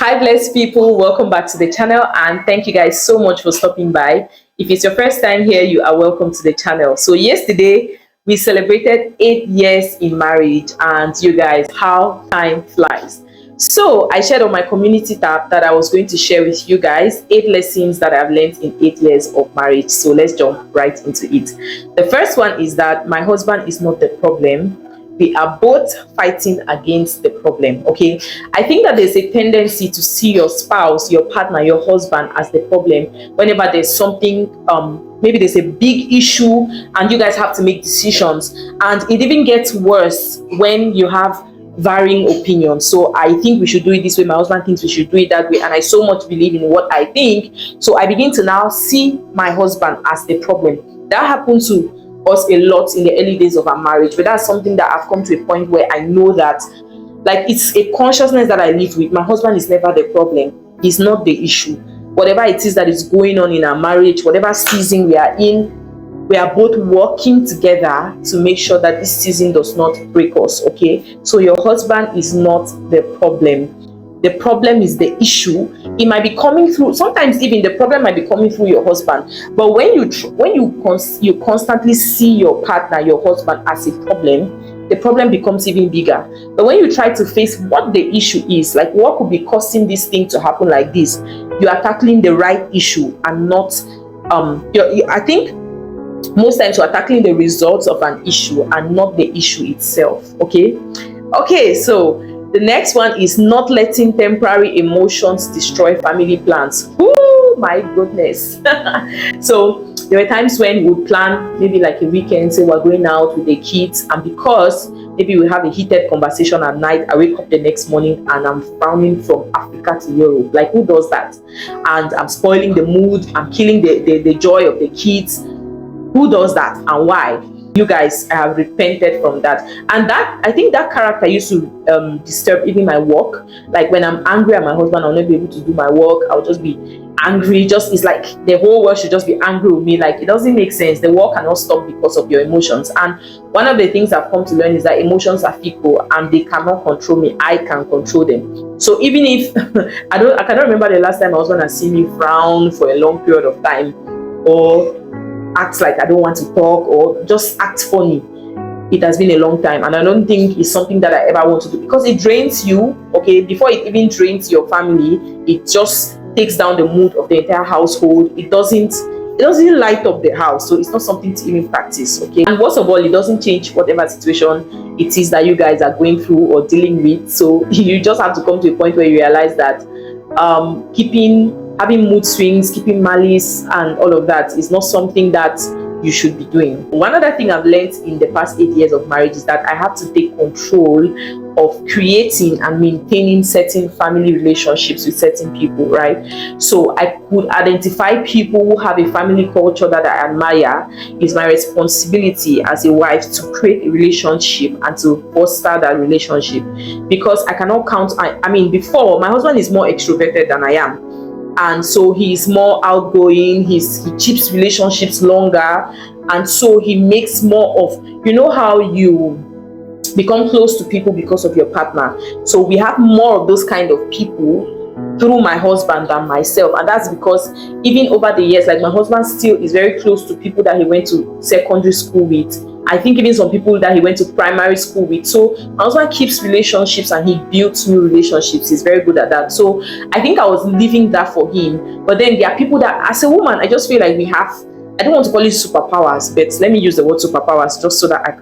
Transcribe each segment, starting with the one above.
Hi, blessed people. Welcome back to the channel, and thank you guys so much for stopping by. If it's your first time here, you are welcome to the channel. So, yesterday we celebrated 8 years in marriage, and you guys, how time flies. So, I shared on my community tab that I was going to share with you guys 8 lessons that I've learned in 8 years of marriage. So, let's jump right into it. The first one is that my husband is not the problem. We are both fighting against the problem. Okay, I think that there's a tendency to see your spouse, your partner, your husband as the problem whenever there's something, maybe there's a big issue and you guys have to make decisions. And it even gets worse when you have varying opinions. So I think we should do it this way, my husband thinks we should do it that way, and I so much believe in what I think. So I begin to now see my husband as the problem. That happened to us a lot in the early days of our marriage, but that's something that I've come to a point where I know that, like, it's a consciousness that I live with. My husband is never the problem, he's not the issue. Whatever it is that is going on in our marriage, whatever season we are in, we are both working together to make sure that this season does not break us. Okay, so your husband is not the problem. The problem is the issue. It might be coming through, sometimes even the problem might be coming through your husband. But when you constantly see your partner, your husband, as a problem, the problem becomes even bigger. But when you try to face what the issue is, like what could be causing this thing to happen like this, you are tackling the right issue and not I think most times you are tackling the results of an issue and not the issue itself. Okay, so the next one is not letting temporary emotions destroy family plans. Oh my goodness. So there were times when we would plan maybe like a weekend, say we're going out with the kids, and because maybe we have a heated conversation at night, I wake up the next morning and I'm frowning from Africa to Europe. Like, who does that? And I'm spoiling the mood, I'm killing the joy of the kids. Who does that and why? You guys, I have repented from that. And that, I think that character used to disturb even my work. Like when I'm angry at my husband, I'll not be able to do my work. I'll just be angry. It's like the whole world should just be angry with me. Like, it doesn't make sense. The work cannot stop because of your emotions. And one of the things I've come to learn is that emotions are fickle and they cannot control me. I can control them. So even if I cannot remember the last time my husband has seen me frown for a long period of time, or act like I don't want to talk, or just act funny. It has been a long time, and I don't think it's something that I ever want to do, because it drains you. Okay, before it even drains your family, it just takes down the mood of the entire household. It doesn't light up the house, so it's not something to even practice. Okay, and worst of all, it doesn't change whatever situation it is that you guys are going through or dealing with. So you just have to come to a point where you realize that having mood swings, keeping malice and all of that is not something that you should be doing. One other thing I've learned in the past 8 years of marriage is that I have to take control of creating and maintaining certain family relationships with certain people, right? So I could identify people who have a family culture that I admire. It's my responsibility as a wife to create a relationship and to foster that relationship, because I cannot count. I mean, before, my husband is more extroverted than I am. And so he's more outgoing, he keeps relationships longer, and so he makes more of, you know how you become close to people because of your partner. So we have more of those kind of people through my husband than myself, and that's because even over the years, like, my husband still is very close to people that he went to secondary school with. I think even some people that he went to primary school with. So my husband keeps relationships and he builds new relationships. He's very good at that. So I think I was leaving that for him. But then there are people that, as a woman, I just feel like we have, I don't want to call it superpowers, but let me use the word superpowers just so that I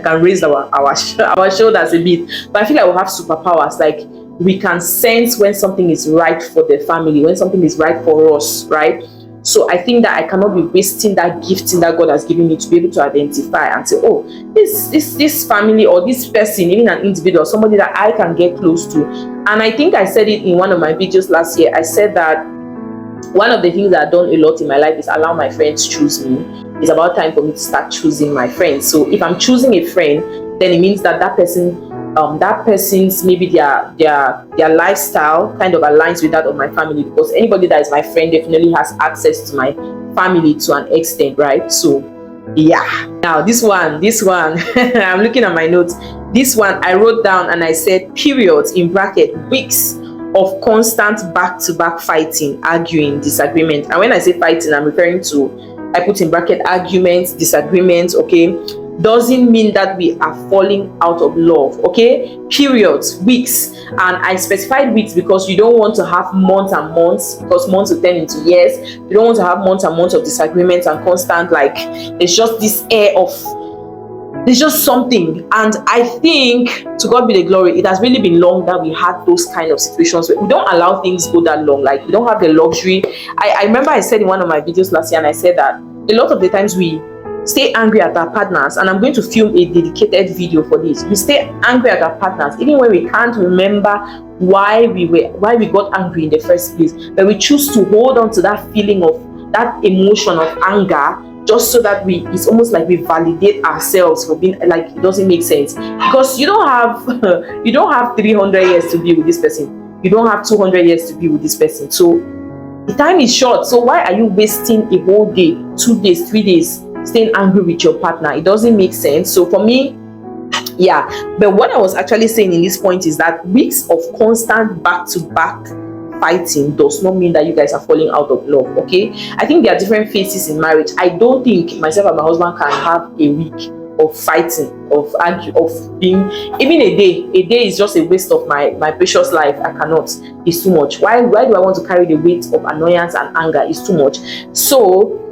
can raise our shoulders a bit. But I feel like we have superpowers. Like, we can sense when something is right for the family, when something is right for us, right? So I think that I cannot be wasting that gifting that God has given me to be able to identify and say, oh, this family or this person, even an individual, somebody that I can get close to. And I think I said it in one of my videos last year. I said that one of the things that I've done a lot in my life is allow my friends choose me. It's about time for me to start choosing my friends. So if I'm choosing a friend, then it means that that person's maybe their lifestyle kind of aligns with that of my family, because anybody that is my friend definitely has access to my family to an extent, right? So yeah, now this one I'm looking at my notes. This one I wrote down and I said periods in bracket weeks of constant back-to-back fighting, arguing, disagreement. And when I say fighting, I'm referring to, I put in bracket, arguments, disagreements, okay, doesn't mean that we are falling out of love, okay? Periods, weeks, and I specified weeks because you don't want to have months and months, because months will turn into years. You don't want to have months and months of disagreements and constant, like, it's just this air of, there's just something. And I think, to God be the glory, it has really been long that we had those kind of situations where we don't allow things go that long. Like, we don't have the luxury. I remember I said in one of my videos last year, and I said that a lot of the times we stay angry at our partners, and I'm going to film a dedicated video for this. We stay angry at our partners even when we can't remember why we got angry in the first place, but we choose to hold on to that feeling of that emotion of anger, just so that it's almost like we validate ourselves for being, like, it doesn't make sense, because you don't have 300 years to be with this person, you don't have 200 years to be with this person, so the time is short. So why are you wasting a whole day, 2 days, 3 days staying angry with your partner? It doesn't make sense. So for me, yeah. But what I was actually saying in this point is that weeks of constant back-to-back fighting does not mean that you guys are falling out of love, okay? I think there are different phases in marriage. I don't think myself and my husband can have a week of fighting, of being, even a day is just a waste of my precious life. I cannot. It's too much. Why do I want to carry the weight of annoyance and anger? It's too much. So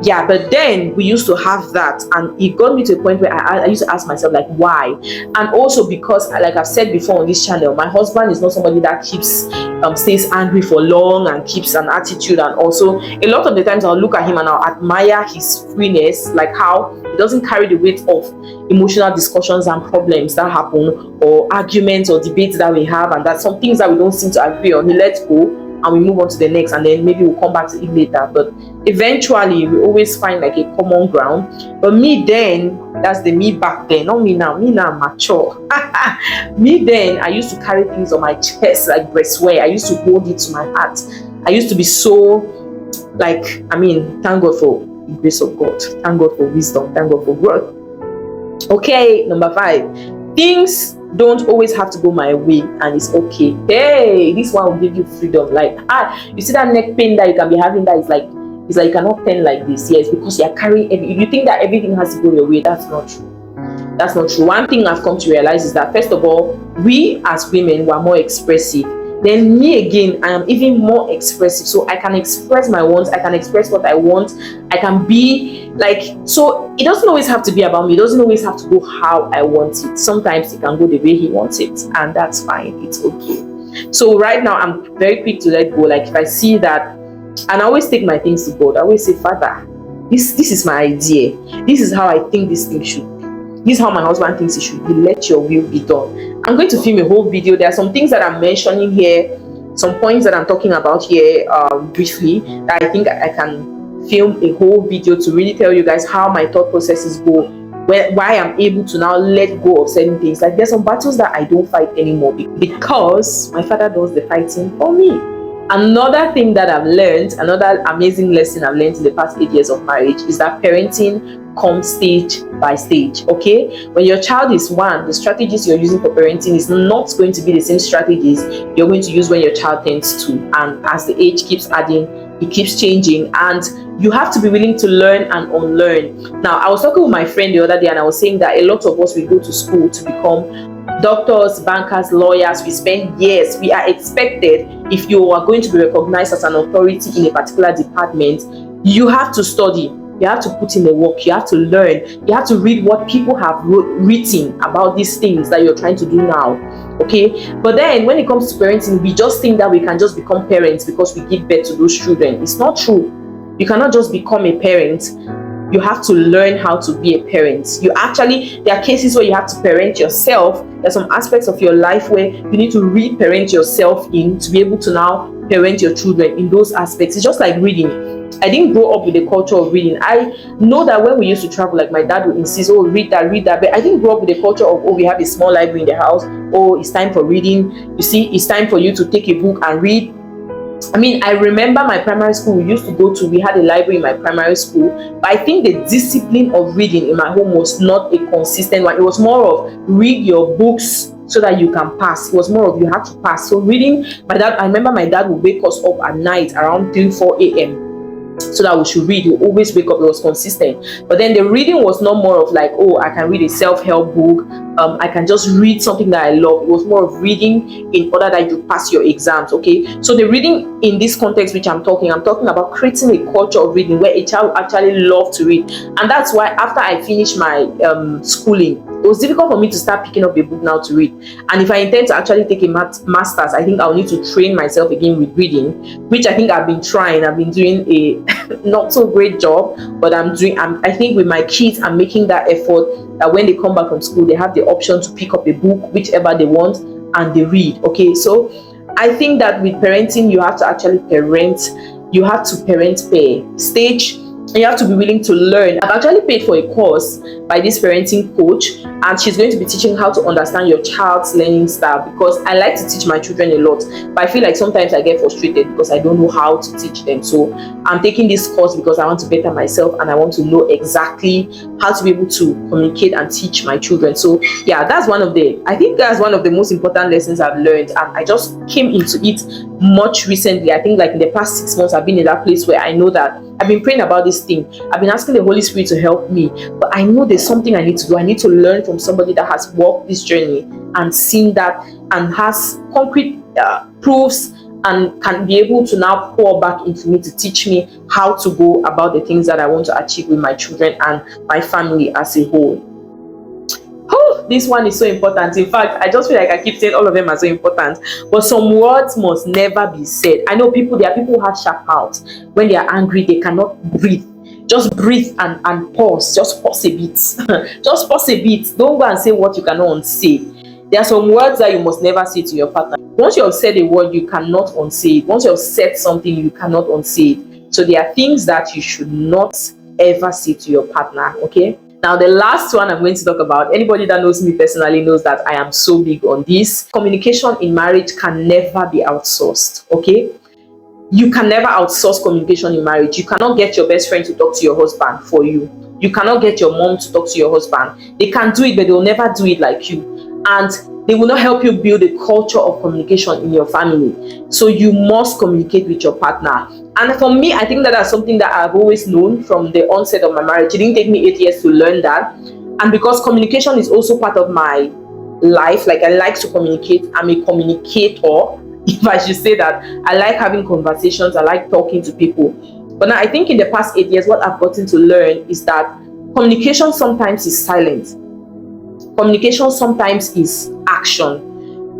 yeah, but then we used to have that, and it got me to a point where I used to ask myself, like, why? And also because, like I've said before on this channel, my husband is not somebody that stays angry for long and keeps an attitude. And also a lot of the times I'll look at him and I'll admire his freeness, like how he doesn't carry the weight of emotional discussions and problems that happen, or arguments or debates that we have, and that some things that we don't seem to agree on, he lets go and we move on to the next, and then maybe we'll come back to it later. But eventually we always find like a common ground. But me then, that's the me back then, not me now. Me now I'm mature. Me then, I used to carry things on my chest like breastwear. I used to hold it to my heart. I used to be so, like, I mean, thank God for the grace of God, thank God for wisdom, thank God for growth. Okay, number 5, things don't always have to go my way, and it's okay. Hey, this one will give you freedom. Like, you see that neck pain that you can be having, that is like, it's like you cannot pen like this. Yes, because you're carrying if you think that everything has to go your way, that's not true. That's not true. One thing I've come to realize is that, first of all, we as women were more expressive. Then me again, I am even more expressive, so I can express my wants, I can express what I want, I can be like, so it doesn't always have to be about me, it doesn't always have to go how I want it. Sometimes it can go the way he wants it, and that's fine, it's okay. So right now I'm very quick to let go. Like, if I see that, and I always take my things to God, I always say, Father, this is my idea, this is how I think this thing should be, this is how my husband thinks it should be, let your will be done. I'm going to film a whole video. There are some things that I'm mentioning here, some points that I'm talking about here briefly, that I think I can film a whole video to really tell you guys how my thought processes go, why I'm able to now let go of certain things. Like, there's some battles that I don't fight anymore because my father does the fighting for me. Another thing that I've learned, another amazing lesson I've learned in the past 8 years of marriage, is that parenting comes stage by stage. Okay, when your child is 1, the strategies you're using for parenting is not going to be the same strategies you're going to use when your child turns 2. And as the age keeps adding, it keeps changing, and you have to be willing to learn and unlearn. Now, I was talking with my friend the other day, and I was saying that a lot of us, we go to school to become doctors, bankers, lawyers. We spend years. We are expected, if you are going to be recognized as an authority in a particular department, you have to study, you have to put in the work, you have to learn, you have to read what people have written about these things that you're trying to do now. Okay, but then when it comes to parenting, we just think that we can just become parents because we give birth to those children. It's not true. You cannot just become a parent. You have to learn how to be a parent. There are cases where you have to parent yourself. There's some aspects of your life where you need to re-parent yourself in to be able to now parent your children in those aspects. It's just like reading. I didn't grow up with the culture of reading. I know that when we used to travel, like, my dad would insist, oh, read that, but I didn't grow up with the culture of, oh, we have a small library in the house, oh, it's time for reading. You see, it's time for you to take a book and read. I mean, I remember my primary school, we had a library in my primary school, but I think the discipline of reading in my home was not a consistent one. It was more of read your books so that you can pass. It was more of you have to pass. So reading, I remember my dad would wake us up at night around 3-4 a.m. so that we should read. We always wake up. It was consistent. But then the reading was not more of like, oh, I can read a self-help book, I can just read something that I love. It was more of reading in order that you pass your exams. Okay, so the reading in this context which I'm talking about creating a culture of reading where a child actually love to read. And that's why after I finished my schooling, it was difficult for me to start picking up a book now to read. And if I intend to actually take a master's, I think I'll need to train myself again with reading, which I think I've been trying. I've been doing a not so great job, but I think with my kids, I'm making that effort that when they come back from school, they have the option to pick up a book, whichever they want, and they read. Okay, so I think that with parenting, you have to actually parent. You have to parent per stage. You have to be willing to learn. I've actually paid for a course by this parenting coach, and she's going to be teaching how to understand your child's learning style, because I like to teach my children a lot, but I feel like sometimes I get frustrated because I don't know how to teach them. So I'm taking this course because I want to better myself and I want to know exactly how to be able to communicate and teach my children. So yeah, I think that's one of the most important lessons I've learned, and I just came into it much recently. I think like in the past 6 months, I've been in that place where I know that I've been praying about this thing. I've been asking the Holy Spirit to help me, but I know there's something I need to do. I need to learn from somebody that has walked this journey and seen that and has concrete proofs and can be able to now pour back into me to teach me how to go about the things that I want to achieve with my children and my family as a whole. Oh, this one is so important. In fact, I just feel like I keep saying all of them are so important, but some words must never be said. I know there are people who have sharp mouths. When they are angry, they cannot breathe. Just breathe and pause. Just pause a bit. Just pause a bit. Don't go and say what you cannot unsay. There are some words that you must never say to your partner. Once you have said a word, you cannot unsay it. Once you have said something, you cannot unsay it. So there are things that you should not ever say to your partner. Okay. Now, the last one I'm going to talk about, anybody that knows me personally knows that I am so big on this. Communication in marriage can never be outsourced, okay? You can never outsource communication in marriage. You cannot get your best friend to talk to your husband for you. You cannot get your mom to talk to your husband. They can do it, but they'll never do it like you. And they will not help you build a culture of communication in your family. So you must communicate with your partner. And for me, I think that that's something that I've always known from the onset of my marriage. It didn't take me 8 years to learn that. And because communication is also part of my life, like I like to communicate, I'm a communicator, if I should say that. I like having conversations, I like talking to people. But now I think in the past 8 years, what I've gotten to learn is that communication sometimes is silent. Communication sometimes is action.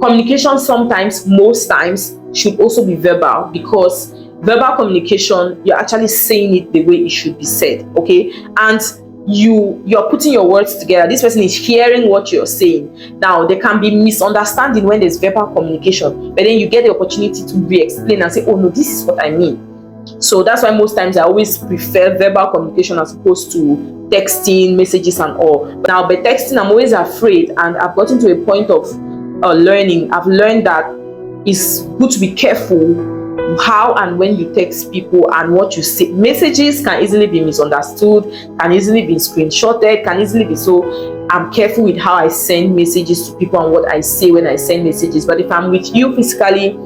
Communication sometimes, most times, should also be verbal, because verbal communication, you're actually saying it the way it should be said, okay? And you're putting your words together. This person is hearing what you're saying. Now, there can be misunderstanding when there's verbal communication, but then you get the opportunity to re-explain and say, oh no, this is what I mean. So that's why most times I always prefer verbal communication as opposed to texting, messages and all. But now, by texting, I'm always afraid, and I've gotten to a point of learning. I've learned that it's good to be careful how and when you text people and what you say. Messages can easily be misunderstood, can easily be screenshotted, can easily be, so I'm careful with how I send messages to people and what I say when I send messages. But if I'm with you physically,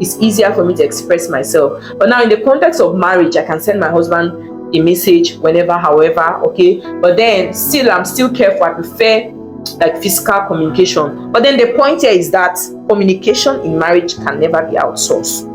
it's easier for me to express myself. But now in the context of marriage, I can send my husband a message whenever, however, okay? But then I'm still careful. I prefer like physical communication. But then the point here is that communication in marriage can never be outsourced.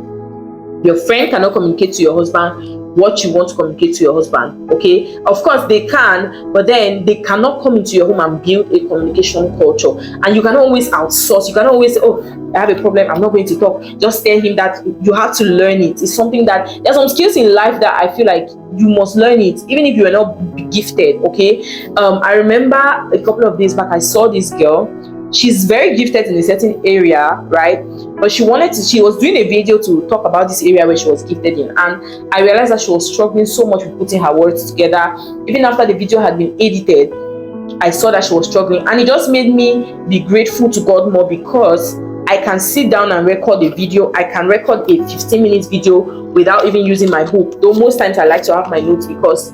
Your friend cannot communicate to your husband what you want to communicate to your husband, okay? Of course they can, but then they cannot come into your home and build a communication culture. And you cannot always outsource. You cannot always say, oh, I have a problem, I'm not going to talk. Just tell him that. You have to learn it. It's something that, there's some skills in life that I feel like you must learn it, even if you are not gifted, okay? I remember a couple of days back, I saw this girl. She's very gifted in a certain area, right? But she was doing a video to talk about this area where she was gifted in, and I realized that she was struggling so much with putting her words together. Even after the video had been edited, I saw that she was struggling, and it just made me be grateful to God more, because I can sit down and record a video. I can record a 15-minute video without even using my book, though most times I like to have my notes because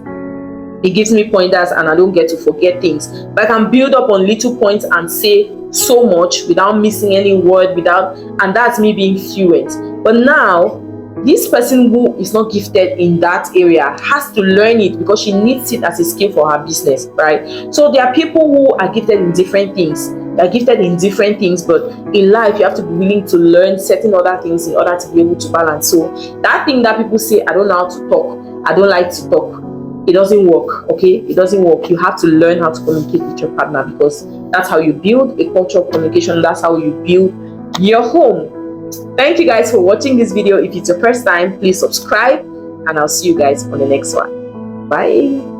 it gives me pointers and I don't get to forget things. But I can build up on little points and say so much without missing any word, and that's me being fluent. But now this person who is not gifted in that area has to learn it because she needs it as a skill for her business, right? So there are people who are gifted in different things. They're gifted in different things, but in life you have to be willing to learn certain other things in order to be able to balance. So that thing that people say, I don't know how to talk, I don't like to talk, it doesn't work. Okay, it doesn't work. You have to learn how to communicate with your partner, because that's how you build a culture of communication. That's how you build your home. Thank you guys for watching this video. If it's your first time, please subscribe, and I'll see you guys on the next one. Bye.